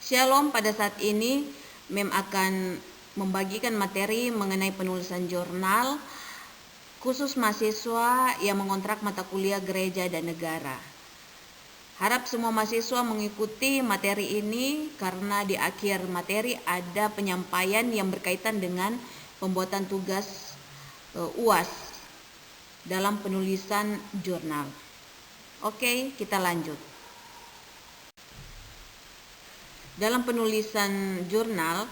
Shalom, pada saat ini Mem akan membagikan materi mengenai penulisan jurnal khusus mahasiswa yang mengontrak mata kuliah gereja dan negara. Harap semua mahasiswa mengikuti materi ini karena di akhir materi ada penyampaian yang berkaitan dengan pembuatan tugas UAS dalam penulisan jurnal. Oke, kita lanjut. Dalam penulisan jurnal,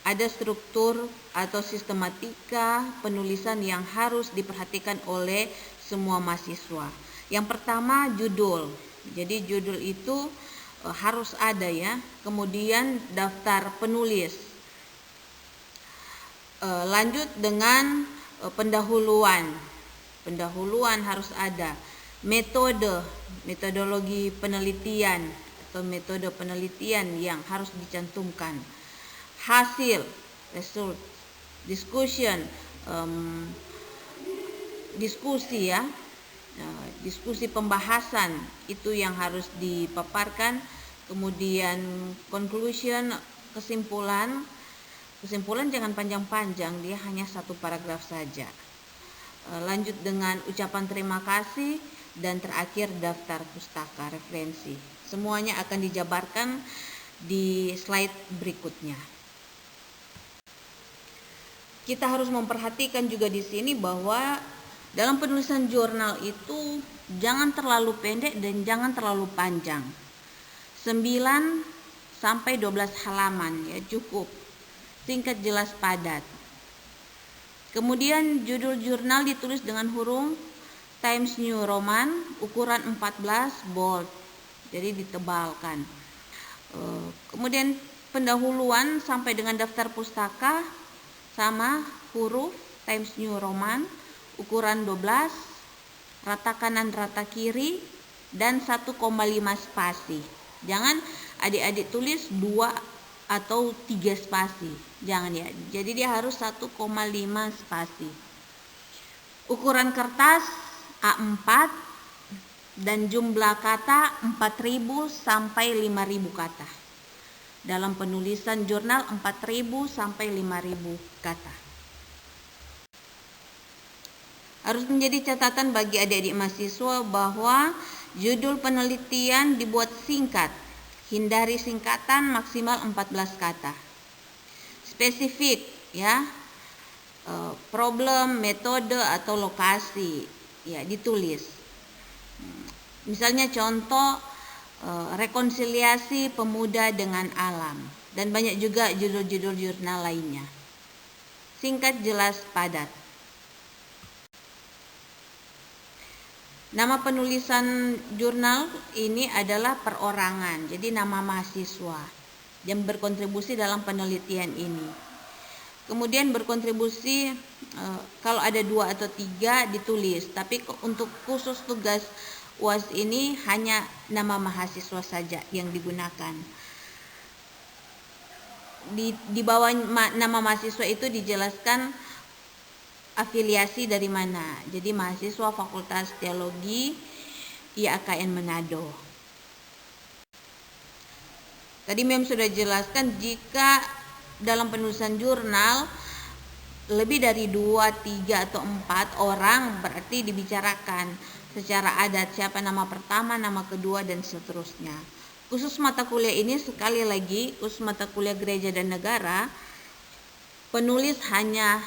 ada struktur atau sistematika penulisan yang harus diperhatikan oleh semua mahasiswa. Yang pertama, judul. Jadi judul itu harus ada ya. Kemudian daftar penulis. Lanjut dengan pendahuluan. Pendahuluan harus ada. Metodologi penelitian atau metode penelitian yang harus dicantumkan, hasil, result, discussion, diskusi ya, diskusi pembahasan itu yang harus dipaparkan, kemudian conclusion, kesimpulan jangan panjang-panjang, dia hanya satu paragraf saja. Lanjut dengan ucapan terima kasih, dan terakhir daftar pustaka referensi. Semuanya akan dijabarkan di slide berikutnya. Kita harus memperhatikan juga di sini bahwa dalam penulisan jurnal itu jangan terlalu pendek dan jangan terlalu panjang. 9 sampai 12 halaman ya cukup. Singkat, jelas, padat. Kemudian judul jurnal ditulis dengan huruf Times New Roman ukuran 14 bold, jadi ditebalkan. Kemudian pendahuluan sampai dengan daftar pustaka sama huruf Times New Roman ukuran 12, rata kanan rata kiri, dan 1,5 spasi. Jangan adik-adik tulis 2 atau 3 spasi, jangan ya. Jadi dia harus 1,5 spasi. Ukuran kertas A4 dan jumlah kata 4.000 sampai 5.000 kata. Dalam penulisan jurnal 4.000 sampai 5.000 kata. Harus menjadi catatan bagi adik-adik mahasiswa bahwa judul penelitian dibuat singkat. Hindari singkatan, maksimal 14 kata. Spesifik ya. Problem, metode atau lokasi ya ditulis. Misalnya contoh rekonsiliasi pemuda dengan alam, dan banyak juga judul-judul jurnal lainnya. Singkat, jelas, padat. Nama penulisan jurnal ini adalah perorangan, jadi nama mahasiswa yang berkontribusi dalam penelitian ini. Kemudian berkontribusi kalau ada 2 atau 3 ditulis, tapi untuk khusus tugas UAS ini hanya nama mahasiswa saja yang digunakan. Di bawah nama mahasiswa itu dijelaskan afiliasi dari mana. Jadi mahasiswa Fakultas Teologi IAKN Manado. Tadi Mem sudah jelaskan jika dalam penulisan jurnal lebih dari 2, 3 atau 4 orang berarti dibicarakan secara adat, siapa nama pertama, nama kedua, dan seterusnya. Khusus mata kuliah ini, sekali lagi, khusus mata kuliah gereja dan negara, penulis hanya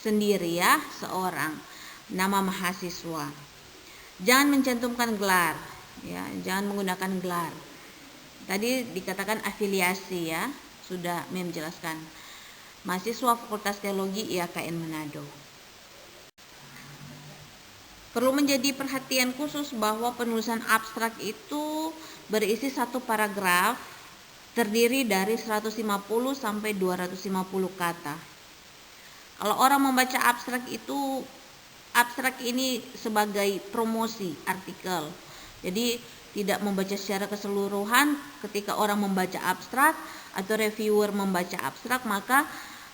sendiri ya, seorang, nama mahasiswa. Jangan mencantumkan gelar ya, jangan menggunakan gelar. Tadi dikatakan afiliasi ya, sudah Mem jelaskan. Mahasiswa Fakultas Teologi IAKN Manado. Perlu menjadi perhatian khusus bahwa penulisan abstrak itu berisi satu paragraf terdiri dari 150 sampai 250 kata. Kalau orang membaca abstrak itu, abstrak ini sebagai promosi artikel. Jadi tidak membaca secara keseluruhan. Ketika orang membaca abstrak atau reviewer membaca abstrak, maka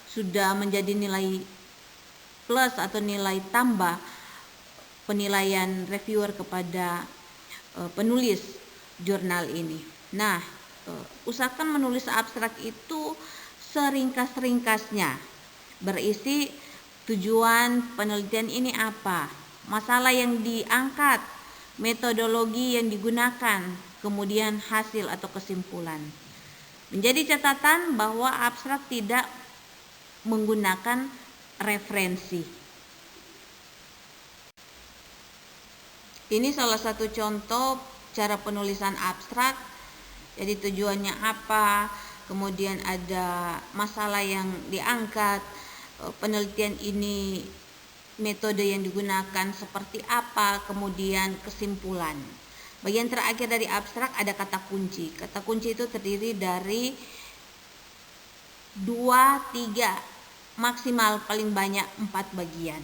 sudah menjadi nilai plus atau nilai tambah penilaian reviewer kepada penulis jurnal ini. Nah, Usahakan menulis abstrak itu seringkas-ringkasnya, berisi tujuan penelitian ini apa, masalah yang diangkat, metodologi yang digunakan, kemudian hasil atau kesimpulan. Menjadi catatan bahwa abstrak tidak menggunakan referensi. Ini salah satu contoh cara penulisan abstrak. Jadi tujuannya apa, kemudian ada masalah yang diangkat, penelitian ini metode yang digunakan seperti apa, kemudian kesimpulan. Bagian terakhir dari abstrak ada kata kunci. Kata kunci itu terdiri dari 2, 3, maksimal paling banyak 4 bagian.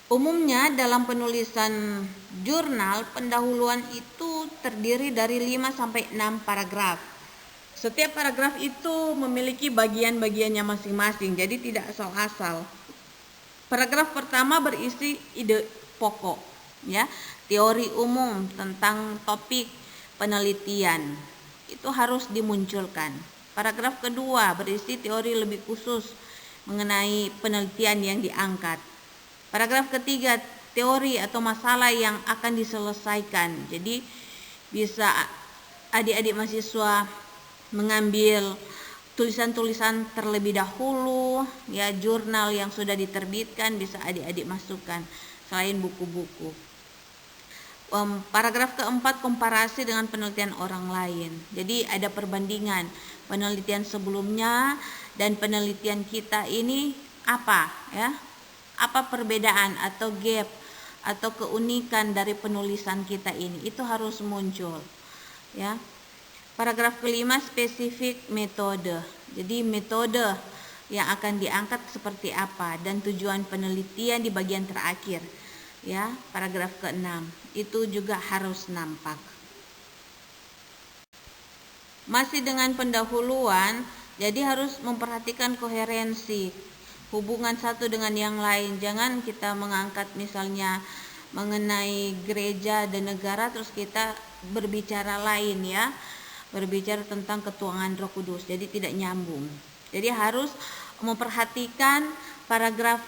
Umumnya dalam penulisan jurnal, pendahuluan itu terdiri dari 5 sampai 6 paragraf. Setiap paragraf itu memiliki bagian-bagiannya masing-masing, jadi tidak asal-asal. Paragraf pertama berisi ide pokok, ya, teori umum tentang topik penelitian. Itu harus dimunculkan. Paragraf kedua berisi teori lebih khusus mengenai penelitian yang diangkat. Paragraf ketiga, teori atau masalah yang akan diselesaikan. Jadi bisa adik-adik mahasiswa mengambil tulisan-tulisan terlebih dahulu, ya, jurnal yang sudah diterbitkan bisa adik-adik masukkan selain buku-buku. Paragraf keempat, komparasi dengan penelitian orang lain. Jadi ada perbandingan penelitian sebelumnya dan penelitian kita ini apa, ya? Apa perbedaan atau gap atau keunikan dari penulisan kita ini, itu harus muncul, ya. Paragraf kelima, spesifik metode. Jadi metode yang akan diangkat seperti apa dan tujuan penelitian di bagian terakhir, ya. Paragraf keenam itu juga harus nampak. Masih dengan pendahuluan, jadi harus memperhatikan koherensi, hubungan satu dengan yang lain. Jangan kita mengangkat misalnya mengenai gereja dan negara terus kita berbicara lain, ya, berbicara tentang ketuhanan Roh Kudus, jadi tidak nyambung. Jadi harus memperhatikan paragraf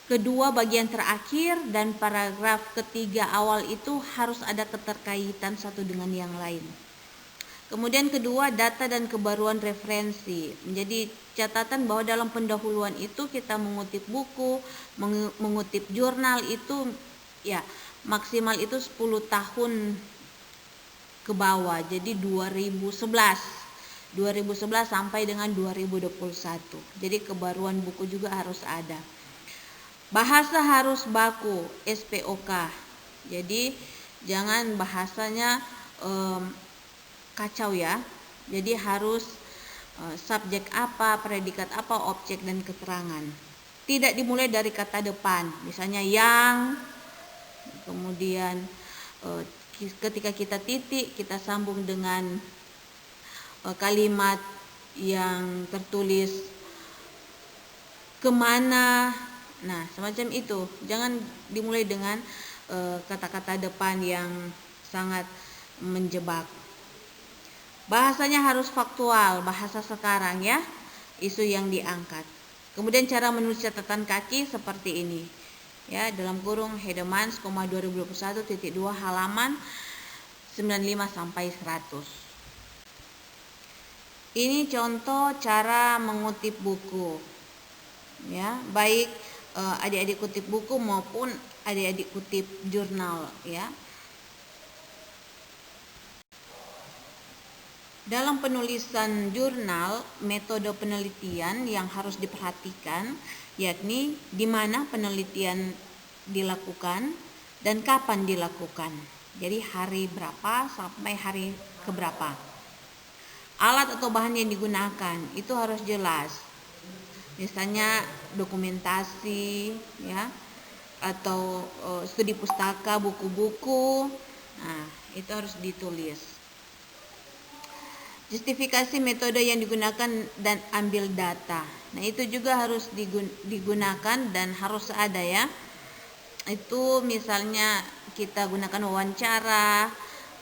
kedua bagian terakhir dan paragraf ketiga awal itu harus ada keterkaitan satu dengan yang lain. Kemudian kedua, data dan kebaruan referensi. Menjadi catatan bahwa dalam pendahuluan itu kita mengutip buku, mengutip jurnal itu, ya, maksimal itu 10 tahun ke bawah. Jadi 2011 sampai dengan 2021. Jadi kebaruan buku juga harus ada. Bahasa harus baku, SPOK. Jadi jangan bahasanya kacau, ya. Jadi harus subjek apa, predikat apa, objek dan keterangan. Tidak dimulai dari kata depan, misalnya yang, kemudian ketika kita titik kita sambung dengan kalimat yang tertulis kemana. Nah, semacam itu. Jangan dimulai dengan kata-kata depan yang sangat menjebak. Bahasanya harus faktual, bahasa sekarang, ya, isu yang diangkat. Kemudian cara menulis catatan kaki seperti ini, ya, dalam kurung Hedemans, 2021.2 halaman 95 sampai 100. Ini contoh cara mengutip buku, ya, baik adik-adik kutip buku maupun adik-adik kutip jurnal, ya. Dalam penulisan jurnal, metode penelitian yang harus diperhatikan yakni di mana penelitian dilakukan dan kapan dilakukan. Jadi hari berapa sampai hari keberapa. Alat atau bahan yang digunakan itu harus jelas. Misalnya dokumentasi, ya, atau studi pustaka, buku-buku. Nah, itu harus ditulis. Justifikasi metode yang digunakan dan ambil data. Nah, itu juga harus digunakan dan harus ada, ya. Itu misalnya kita gunakan wawancara,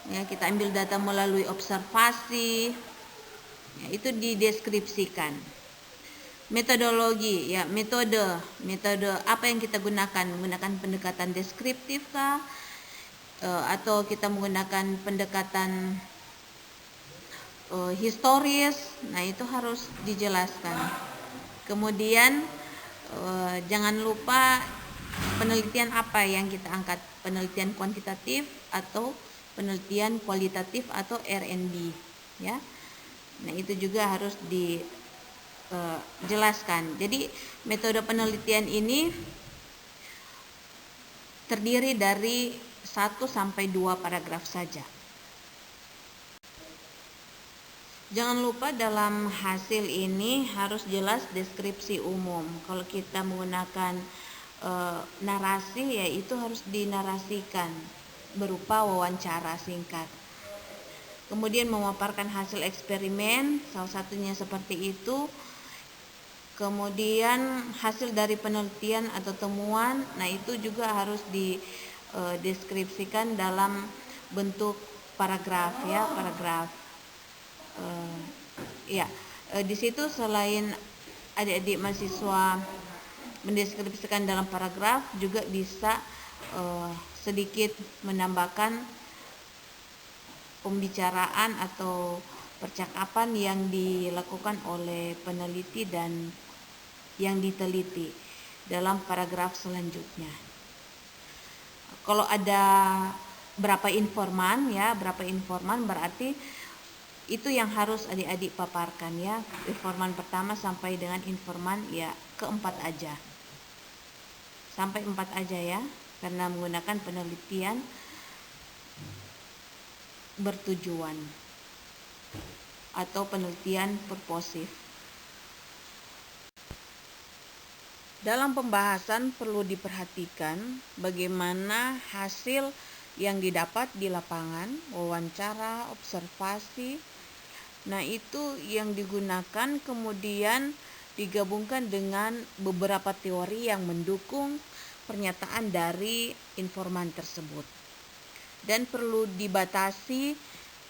Ya, kita ambil data melalui observasi. Ya, itu dideskripsikan. Metodologi, ya, metode apa yang kita gunakan? Menggunakan pendekatan deskriptif kah? Atau kita menggunakan pendekatan historis. Nah, itu harus dijelaskan. Kemudian jangan lupa penelitian apa yang kita angkat, penelitian kuantitatif atau penelitian kualitatif atau R&D, ya. Nah, itu juga harus dijelaskan. Jadi metode penelitian ini terdiri dari 1 sampai 2 paragraf saja. Jangan lupa dalam hasil ini harus jelas deskripsi umum. Kalau kita menggunakan narasi, ya itu harus dinarasikan berupa wawancara singkat. Kemudian memaparkan hasil eksperimen, salah satunya seperti itu. Kemudian hasil dari penelitian atau temuan, nah itu juga harus dideskripsikan dalam bentuk paragraf, ya, paragraf. Di situ selain adik-adik mahasiswa mendeskripsikan dalam paragraf, juga bisa sedikit menambahkan pembicaraan atau percakapan yang dilakukan oleh peneliti dan yang diteliti dalam paragraf selanjutnya. Kalau ada berapa informan, berarti itu yang harus adik-adik paparkan, ya. Informan pertama sampai dengan informan keempat aja. Sampai 4 aja, ya. Karena menggunakan penelitian bertujuan atau penelitian purposif. Dalam pembahasan perlu diperhatikan bagaimana hasil yang didapat di lapangan, wawancara, observasi. Nah, itu yang digunakan kemudian digabungkan dengan beberapa teori yang mendukung pernyataan dari informan tersebut. Dan perlu dibatasi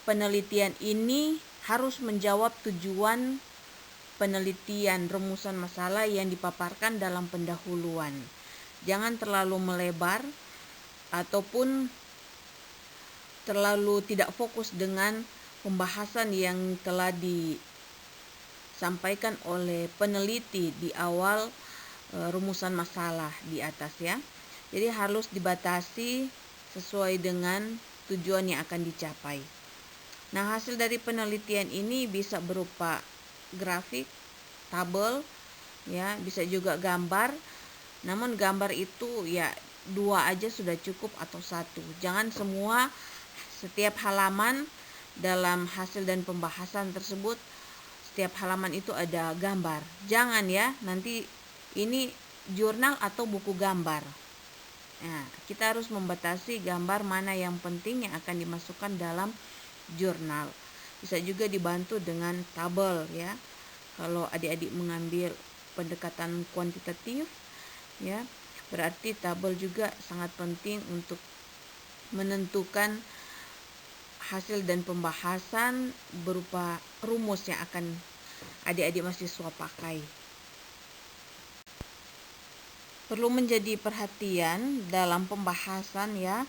penelitian ini harus menjawab tujuan penelitian, rumusan masalah yang dipaparkan dalam pendahuluan. Jangan terlalu melebar ataupun terlalu tidak fokus dengan pembahasan yang telah disampaikan oleh peneliti di awal rumusan masalah di atas, ya. Jadi harus dibatasi sesuai dengan tujuan yang akan dicapai. Nah, hasil dari penelitian ini bisa berupa grafik, tabel, ya, bisa juga gambar. Namun gambar itu ya 2 aja sudah cukup atau 1. Jangan semua setiap halaman dalam hasil dan pembahasan tersebut setiap halaman itu ada gambar. Jangan, ya, nanti ini jurnal atau buku gambar. Nah, kita harus membatasi gambar mana yang penting yang akan dimasukkan dalam jurnal. Bisa juga dibantu dengan tabel, ya. Kalau adik-adik mengambil pendekatan kuantitatif, ya, berarti tabel juga sangat penting untuk menentukan hasil dan pembahasan berupa rumus yang akan adik-adik mahasiswa pakai. Perlu menjadi perhatian dalam pembahasan, ya.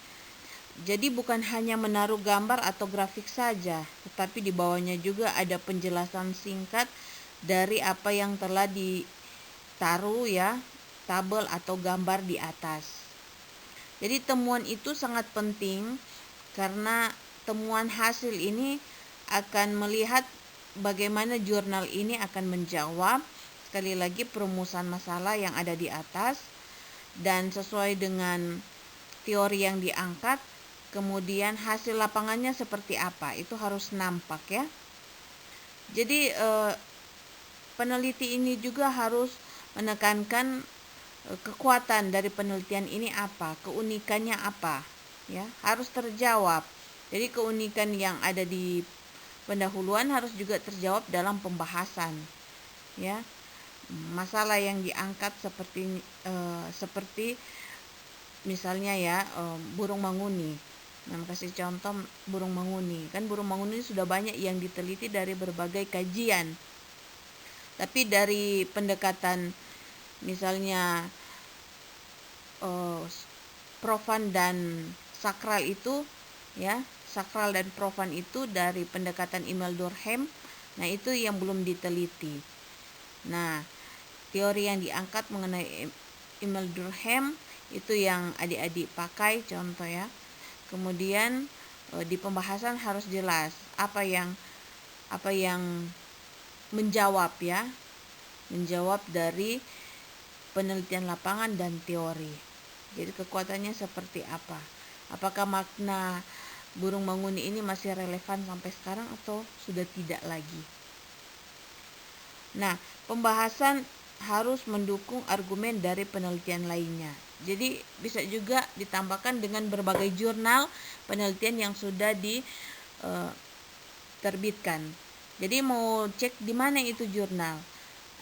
Jadi bukan hanya menaruh gambar atau grafik saja, tetapi di bawahnya juga ada penjelasan singkat dari apa yang telah ditaruh, ya, tabel atau gambar di atas. Jadi temuan itu sangat penting karena temuan hasil ini akan melihat bagaimana jurnal ini akan menjawab sekali lagi perumusan masalah yang ada di atas dan sesuai dengan teori yang diangkat. Kemudian hasil lapangannya seperti apa, itu harus nampak, ya. Jadi peneliti ini juga harus menekankan kekuatan dari penelitian ini apa, keunikannya apa, ya, harus terjawab. Jadi keunikan yang ada di pendahuluan harus juga terjawab dalam pembahasan, ya. Masalah yang diangkat seperti misalnya, ya, burung manguni. Nah, kasih contoh burung manguni. Kan burung manguni sudah banyak yang diteliti dari berbagai kajian. Tapi dari pendekatan misalnya profan dan sakral itu, ya, sakral dan profan itu dari pendekatan Emil Durkheim. Nah, itu yang belum diteliti. Nah, teori yang diangkat mengenai Emil Durkheim itu yang adik-adik pakai contoh ya. Kemudian di pembahasan harus jelas apa yang menjawab ya, menjawab dari penelitian lapangan dan teori. Jadi kekuatannya seperti apa? Apakah makna burung manguni ini masih relevan sampai sekarang atau sudah tidak lagi? Nah, pembahasan harus mendukung argumen dari penelitian lainnya. Jadi bisa juga ditambahkan dengan berbagai jurnal penelitian yang sudah diterbitkan. Jadi mau cek di mana itu jurnal,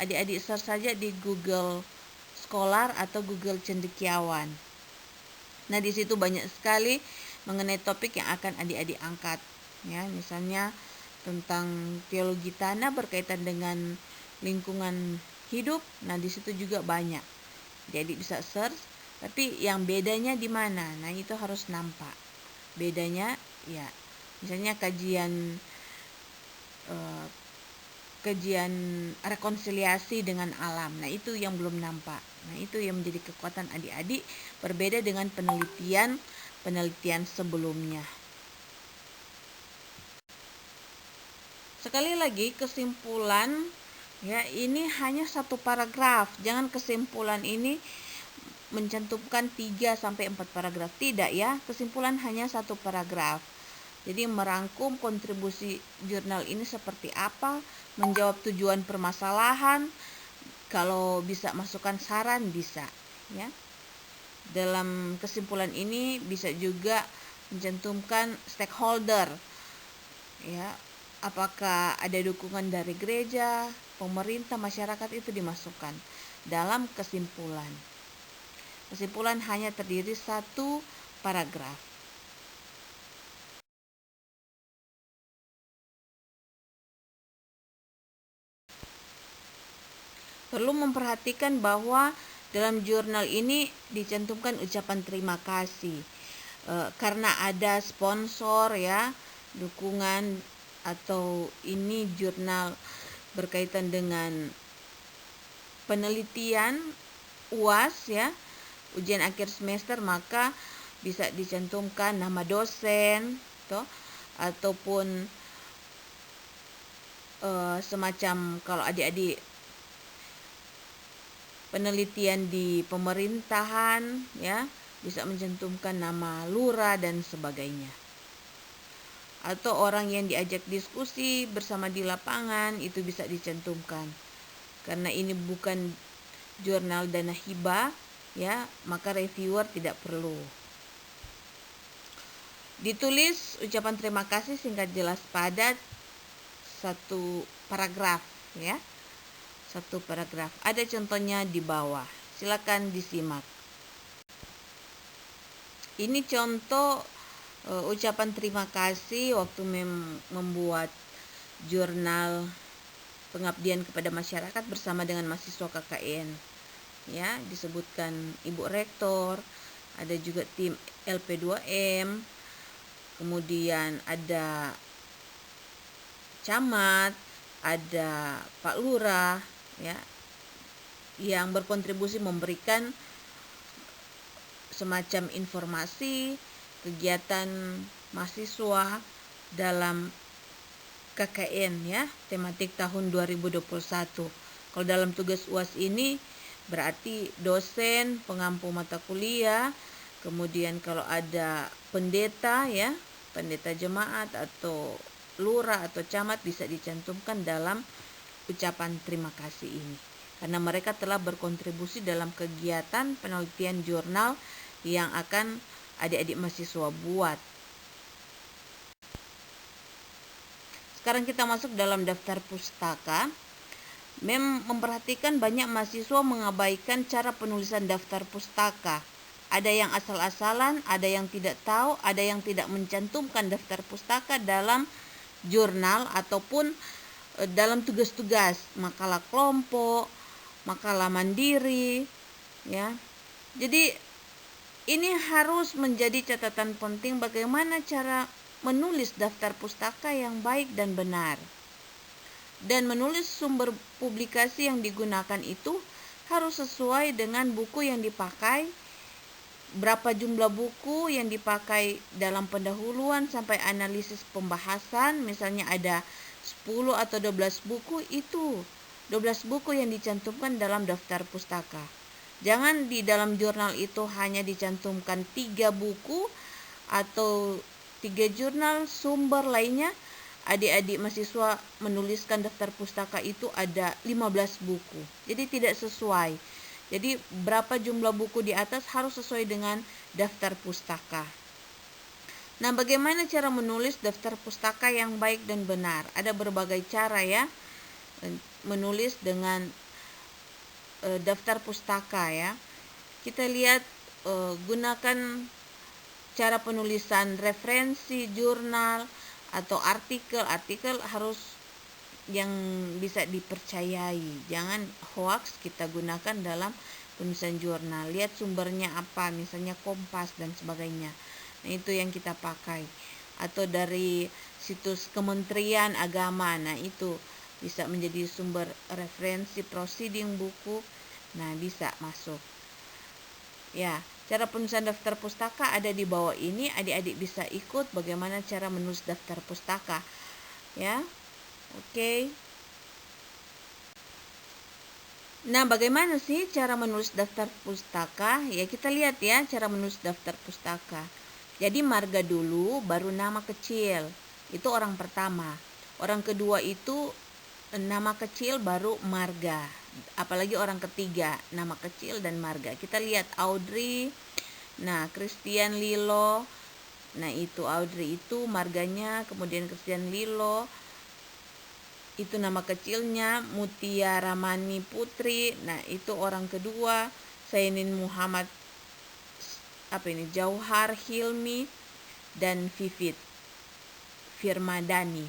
adik-adik search saja di Google Scholar atau Google Cendekiawan. Nah, di situ banyak sekali mengenai topik yang akan adik-adik angkat. Ya, misalnya tentang teologi tanah berkaitan dengan lingkungan hidup. Nah, di situ juga banyak. Jadi bisa search, tapi yang bedanya di mana? Nah, itu harus nampak. Bedanya ya, misalnya kajian rekonsiliasi dengan alam. Nah, itu yang belum nampak. Nah, itu yang menjadi kekuatan adik-adik, berbeda dengan penelitian sebelumnya. Sekali lagi kesimpulan ya, ini hanya satu paragraf. Jangan kesimpulan ini mencantumkan 3 sampai 4 paragraf. Tidak ya, kesimpulan hanya satu paragraf. Jadi merangkum kontribusi jurnal ini seperti apa, menjawab tujuan permasalahan, kalau bisa masukkan saran bisa ya. Dalam kesimpulan ini bisa juga mencantumkan stakeholder ya, apakah ada dukungan dari gereja, pemerintah, masyarakat, itu dimasukkan dalam kesimpulan. Kesimpulan hanya terdiri satu paragraf. Perlu memperhatikan bahwa dalam jurnal ini dicantumkan ucapan terima kasih karena ada sponsor ya, dukungan, atau ini jurnal berkaitan dengan penelitian UAS ya, ujian akhir semester, maka bisa dicantumkan nama dosen ataupun semacam kalau adik-adik penelitian di pemerintahan ya, bisa mencantumkan nama lurah dan sebagainya. Atau orang yang diajak diskusi bersama di lapangan, itu bisa dicantumkan. Karena ini bukan jurnal dana hibah ya, maka reviewer tidak perlu. Ditulis ucapan terima kasih singkat, jelas, padat, satu paragraf ya. Satu paragraf. Ada contohnya di bawah. Silakan disimak. Ini contoh ucapan terima kasih waktu membuat jurnal pengabdian kepada masyarakat bersama dengan mahasiswa KKN. Ya, disebutkan Ibu Rektor, ada juga tim LP2M, kemudian ada camat, ada Pak Lurah ya, yang berkontribusi memberikan semacam informasi kegiatan mahasiswa dalam KKN ya, tematik tahun 2021. Kalau dalam tugas UAS ini berarti dosen, pengampu mata kuliah, kemudian kalau ada pendeta ya, pendeta jemaat atau lurah atau camat, bisa dicantumkan dalam ucapan terima kasih ini, karena mereka telah berkontribusi dalam kegiatan penelitian jurnal yang akan adik-adik mahasiswa buat. Sekarang kita masuk dalam daftar pustaka. Memperhatikan banyak mahasiswa mengabaikan cara penulisan daftar pustaka. ada yang asal-asalan, ada yang tidak tahu, ada yang tidak mencantumkan daftar pustaka dalam jurnal ataupun dalam tugas-tugas makalah kelompok, makalah mandiri, ya. Jadi ini harus menjadi catatan penting bagaimana cara menulis daftar pustaka yang baik dan benar. Dan menulis sumber publikasi yang digunakan itu harus sesuai dengan buku yang dipakai, berapa jumlah buku yang dipakai dalam pendahuluan sampai analisis pembahasan. Misalnya ada 10 atau 12 buku, itu 12 buku yang dicantumkan dalam daftar pustaka. Jangan di dalam jurnal itu hanya dicantumkan 3 buku atau 3 jurnal sumber lainnya. Adik-adik mahasiswa menuliskan daftar pustaka itu ada 15 buku. Jadi tidak sesuai. Jadi berapa jumlah buku di atas harus sesuai dengan daftar pustaka. Nah, bagaimana cara menulis daftar pustaka yang baik dan benar? Ada berbagai cara ya menulis dengan daftar pustaka ya. Kita lihat gunakan cara penulisan referensi jurnal atau artikel. Artikel harus yang bisa dipercayai. Jangan hoax kita gunakan dalam penulisan jurnal. Lihat sumbernya apa, misalnya Kompas dan sebagainya. Nah, itu yang kita pakai. Atau dari situs Kementerian Agama. Nah, itu bisa menjadi sumber referensi proceeding buku. Nah, bisa masuk. Ya, cara penulisan daftar pustaka ada di bawah ini. Adik-adik bisa ikut bagaimana cara menulis daftar pustaka. Ya. Oke. Nah, bagaimana sih cara menulis daftar pustaka? Ya, kita lihat ya cara menulis daftar pustaka. Jadi marga dulu, baru nama kecil. Itu orang pertama. Orang kedua itu nama kecil, baru marga. Apalagi orang ketiga, nama kecil dan marga. Kita lihat Audrey. Nah, Christian Lilo. Nah, itu Audrey itu marganya, kemudian Christian Lilo itu nama kecilnya. Mutia Ramani Putri, nah itu orang kedua. Sainin Muhammad Jauhar Hilmi dan Vivit Firmadani.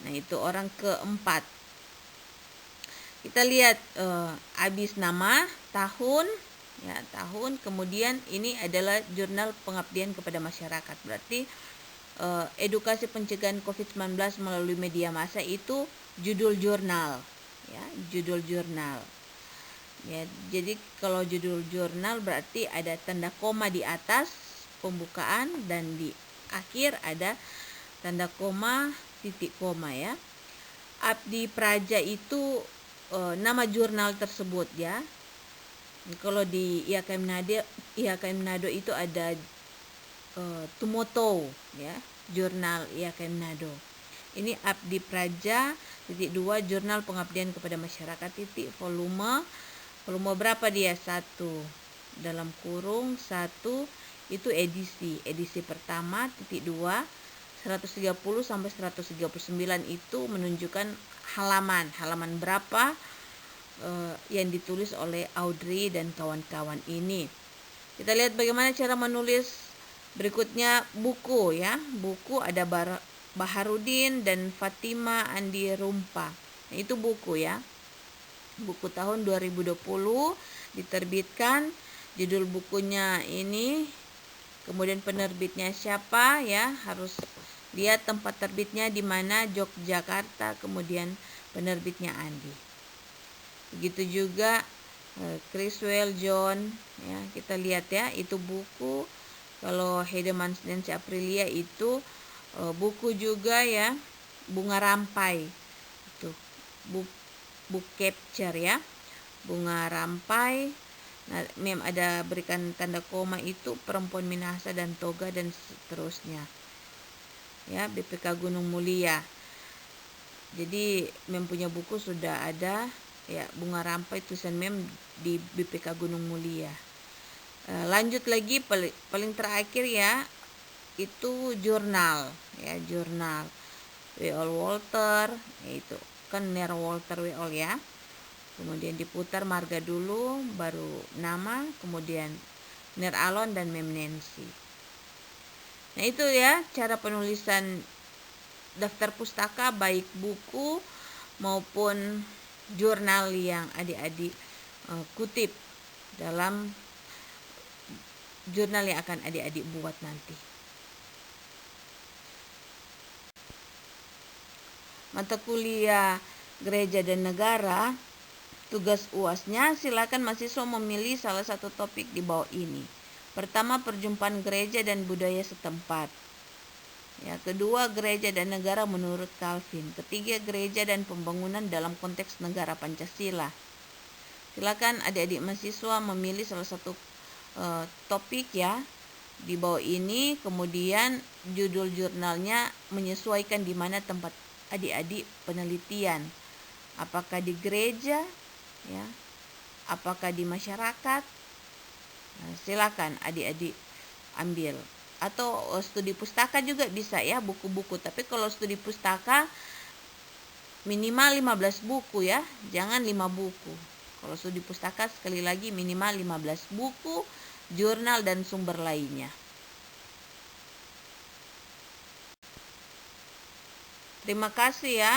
Nah, itu orang keempat. Kita lihat habis nama, tahun, ya tahun. Kemudian ini adalah jurnal pengabdian kepada masyarakat. Berarti edukasi pencegahan COVID-19 melalui media massa itu judul jurnal, ya judul jurnal. Ya, jadi kalau judul jurnal berarti ada tanda koma di atas pembukaan dan di akhir ada tanda koma, titik koma ya. Abdi Praja itu nama jurnal tersebut ya. Kalau di IAKM Manado itu ada Tumoto ya, jurnal IAKM Manado. Ini Abdi Praja titik 2 jurnal pengabdian kepada masyarakat titik volume berapa dia? 1 dalam kurung 1 itu edisi pertama titik 2 130 sampai 139 itu menunjukkan halaman berapa yang ditulis oleh Audrey dan kawan-kawan ini. Kita lihat bagaimana cara menulis. Berikutnya buku ya. Buku ada Baharudin dan Fatima Andi Rumpa. Nah, itu buku ya. Buku tahun 2020 diterbitkan. Judul bukunya ini. Kemudian penerbitnya siapa ya. Harus lihat tempat terbitnya di mana, Yogyakarta. Kemudian penerbitnya Andi. Begitu juga Criswell John ya. Kita lihat ya, itu buku. Kalau Hedemans dan Aprilia itu buku juga ya, Bunga Rampai. Itu book capture ya. Bunga Rampai. Nah, ada berikan tanda koma itu Perempuan Minahasa dan Toga dan seterusnya. Ya, BPK Gunung Mulia. Jadi punya buku sudah ada ya, Bunga Rampai tulisan di BPK Gunung Mulia. Lanjut lagi paling terakhir ya, itu jurnal ya, jurnal Weol Walter, yaitu kan Ner Walter Weol ya. Kemudian diputar marga dulu, baru nama, kemudian Nir Alon dan Mem Nancy. Nah itu ya cara penulisan daftar pustaka baik buku maupun jurnal yang adik-adik kutip dalam jurnal yang akan adik-adik buat nanti. Mata kuliah Gereja dan Negara, tugas UASnya silakan mahasiswa memilih salah satu topik di bawah ini. Pertama, perjumpaan gereja dan budaya setempat. Ya, kedua, gereja dan negara menurut Calvin. Ketiga, gereja dan pembangunan dalam konteks negara Pancasila. Silakan adik-adik mahasiswa memilih salah satu topik ya di bawah ini. Kemudian judul jurnalnya menyesuaikan di mana tempat adik-adik penelitian. Apakah di gereja, ya, apakah di masyarakat? Nah, silakan adik-adik ambil. Atau studi pustaka juga bisa ya, buku-buku. Tapi kalau studi pustaka minimal 15 buku ya, jangan 5 buku. Kalau studi pustaka sekali lagi minimal 15 buku, jurnal dan sumber lainnya. Terima kasih ya,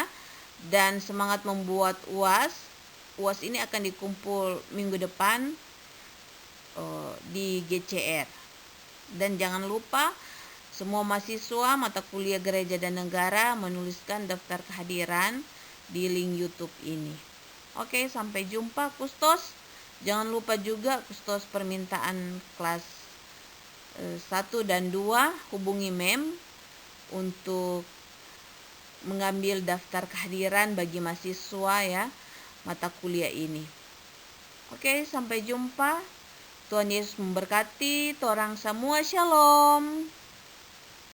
dan semangat membuat UAS. UAS ini akan dikumpul minggu depan di GCR. Dan jangan lupa semua mahasiswa mata kuliah Gereja dan Negara menuliskan daftar kehadiran di link YouTube ini. Oke, sampai jumpa Kustos. Jangan lupa juga Kustos permintaan kelas 1 dan 2 hubungi Mem untuk mengambil daftar kehadiran bagi mahasiswa ya mata kuliah ini. Oke, sampai jumpa. Tuhan Yesus memberkati, torang semua, shalom.